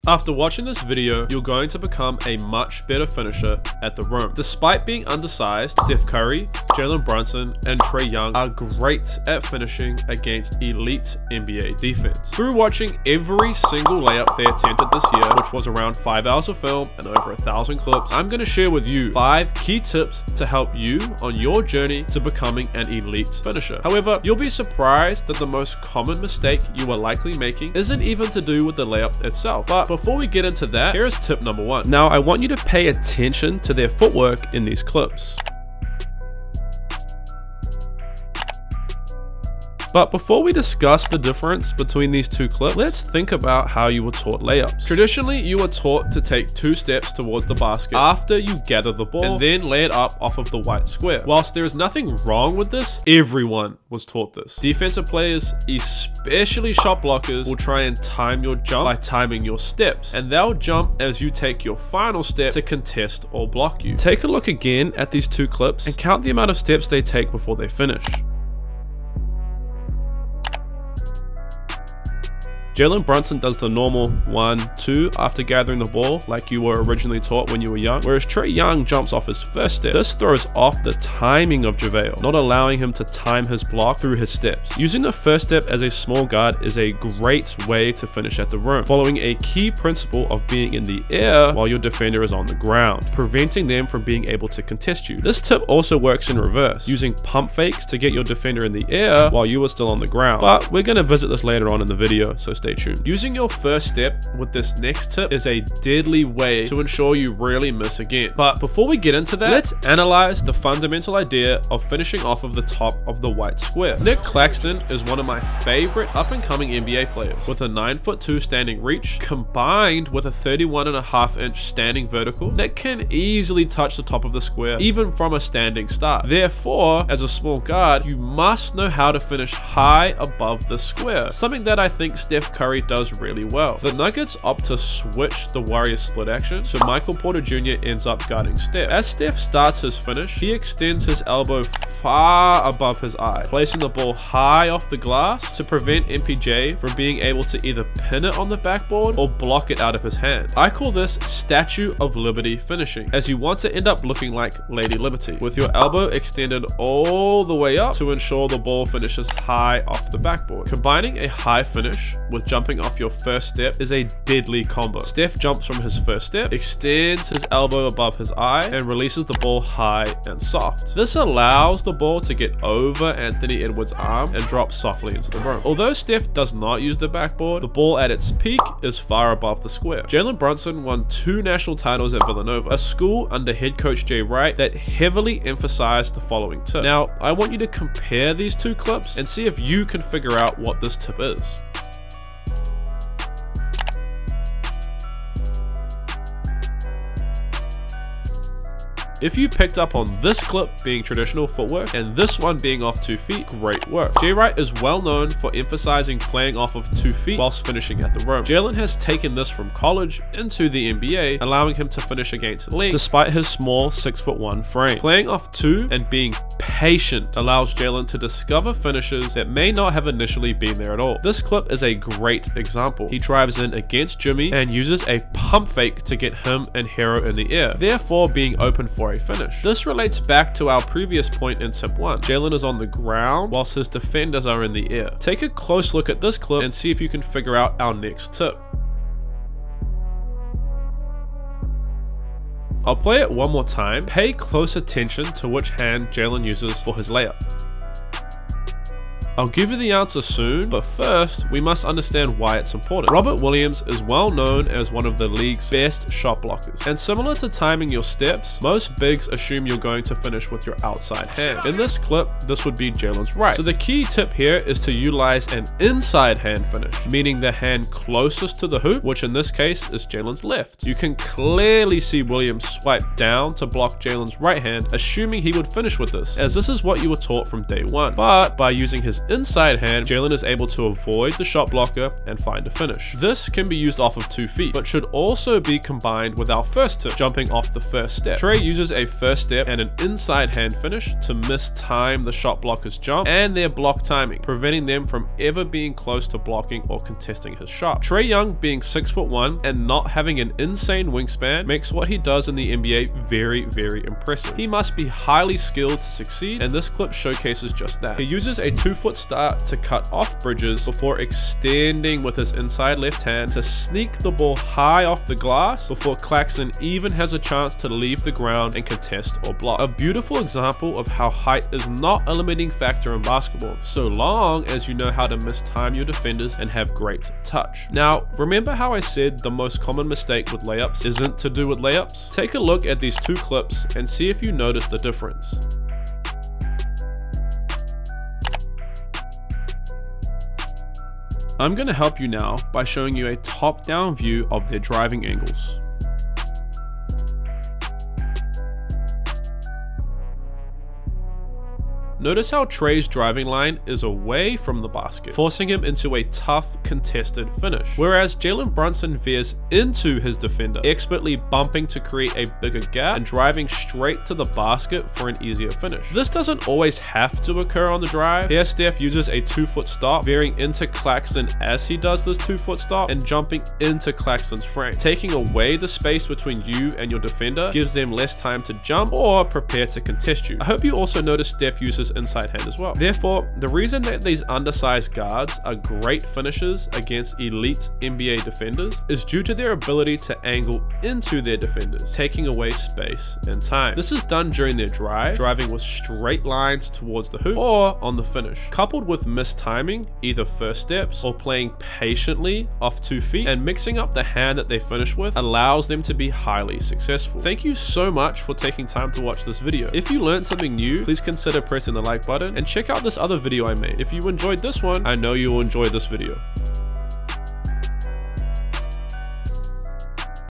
After watching this video, you're going to become a much better finisher at the rim. Despite being undersized, Steph Curry, Jalen Brunson, and Trae Young are great at finishing against elite NBA defense. Through watching every single layup they attempted this year, which was around 5 hours of film and over 1,000 clips, I'm going to share with you 5 key tips to help you on your journey to becoming an elite finisher. However, you'll be surprised that the most common mistake you are likely making isn't even to do with the layup itself. But before we get into that, here is tip number 1. Now, I want you to pay attention to their footwork in these clips. But before we discuss the difference between these two clips, let's think about how you were taught layups. Traditionally, you were taught to take 2 steps towards the basket after you gather the ball and then lay it up off of the white square. Whilst there is nothing wrong with this, everyone was taught this. Defensive players, especially shot blockers, will try and time your jump by timing your steps, and they'll jump as you take your final step to contest or block you. Take a look again at these 2 clips and count the amount of steps they take before they finish. Jalen Brunson does the normal 1, 2 after gathering the ball like you were originally taught when you were young, whereas Trae Young jumps off his first step. This throws off the timing of JaVale, not allowing him to time his block through his steps. Using the first step as a small guard is a great way to finish at the rim, following a key principle of being in the air while your defender is on the ground, preventing them from being able to contest you. This tip also works in reverse, using pump fakes to get your defender in the air while you are still on the ground, but we're going to visit this later on in the video, so stay tuned. Using your first step with this next tip is a deadly way to ensure you rarely miss again. But before we get into that, let's analyze the fundamental idea of finishing off of the top of the white square. Nic Claxton is one of my favorite up-and-coming NBA players. With a 9'2" standing reach combined with a 31.5-inch standing vertical, Nic can easily touch the top of the square even from a standing start. Therefore, as a small guard, you must know how to finish high above the square, something that I think Steph Curry does really well. The Nuggets opt to switch the Warriors split action, so Michael Porter Jr. ends up guarding Steph. As Steph starts his finish, he extends his elbow far above his eye, placing the ball high off the glass to prevent MPJ from being able to either pin it on the backboard or block it out of his hand. I call this Statue of Liberty finishing, as you want to end up looking like Lady Liberty, with your elbow extended all the way up to ensure the ball finishes high off the backboard. Combining a high finish with jumping off your first step is a deadly combo. Steph jumps from his first step, extends his elbow above his eye, and releases the ball high and soft. This allows the ball to get over Anthony Edwards' arm and drop softly into the rim. Although Steph does not use the backboard, the ball at its peak is far above the square. Jalen Brunson won 2 national titles at Villanova, a school under head coach Jay Wright that heavily emphasized the following tip. Now, I want you to compare these 2 clips and see if you can figure out what this tip is. If you picked up on this clip being traditional footwork and this one being off 2 feet, great work. Jay Wright is well known for emphasizing playing off of 2 feet whilst finishing at the rim. Jalen has taken this from college into the NBA, allowing him to finish against length despite his small 6'1" frame. Playing off 2 and being patient allows Jalen to discover finishes that may not have initially been there at all. This clip is a great example. He drives in against Jimmy and uses a pump fake to get him and Hero in the air, therefore being open for a finish. This relates back to our previous point in tip 1. Jalen is on the ground whilst his defenders are in the air. Take a close look at this clip and see if you can figure out our next tip. I'll play it one more time. Pay close attention to which hand Jalen uses for his layup. I'll give you the answer soon, but first, we must understand why it's important. Robert Williams is well known as one of the league's best shot blockers, and similar to timing your steps, most bigs assume you're going to finish with your outside hand. In this clip, this would be Jalen's right. So the key tip here is to utilize an inside hand finish, meaning the hand closest to the hoop, which in this case is Jalen's left. You can clearly see Williams swipe down to block Jalen's right hand, assuming he would finish with this, as this is what you were taught from day one. But by using his inside hand, Jalen is able to avoid the shot blocker and find a finish. This can be used off of 2 feet, but should also be combined with our first tip, jumping off the first step. Trae uses a first step and an inside hand finish to mistime the shot blocker's jump and their block timing, preventing them from ever being close to blocking or contesting his shot. Trae Young, being 6'1" and not having an insane wingspan, makes what he does in the NBA very, very impressive. He must be highly skilled to succeed, and this clip showcases just that. He uses a 2-foot start to cut off Bridges before extending with his inside left hand to sneak the ball high off the glass before Claxton even has a chance to leave the ground and contest or block. A beautiful example of how height is not a limiting factor in basketball, so long as you know how to mistime your defenders and have great touch. Now, remember how I said the most common mistake with layups isn't to do with layups? Take a look at these 2 clips and see if you notice the difference. I'm going to help you now by showing you a top-down view of their driving angles. Notice how Trae's driving line is away from the basket, forcing him into a tough, contested finish, whereas Jalen Brunson veers into his defender, expertly bumping to create a bigger gap and driving straight to the basket for an easier finish. This doesn't always have to occur on the drive. Here, Steph uses a 2-foot stop, veering into Claxton as he does this 2-foot stop and jumping into Claxton's frame. Taking away the space between you and your defender gives them less time to jump or prepare to contest you. I hope you also notice Steph uses inside hand as well. Therefore, the reason that these undersized guards are great finishers against elite NBA defenders is due to their ability to angle into their defenders, taking away space and time. This is done during their drive, driving with straight lines towards the hoop or on the finish, coupled with mistiming either first steps or playing patiently off 2 feet, and mixing up the hand that they finish with allows them to be highly successful. Thank you so much for taking time to watch this video. If you learned something new, please consider pressing the like button and check out this other video I made. If you enjoyed this one, I know you'll enjoy this video.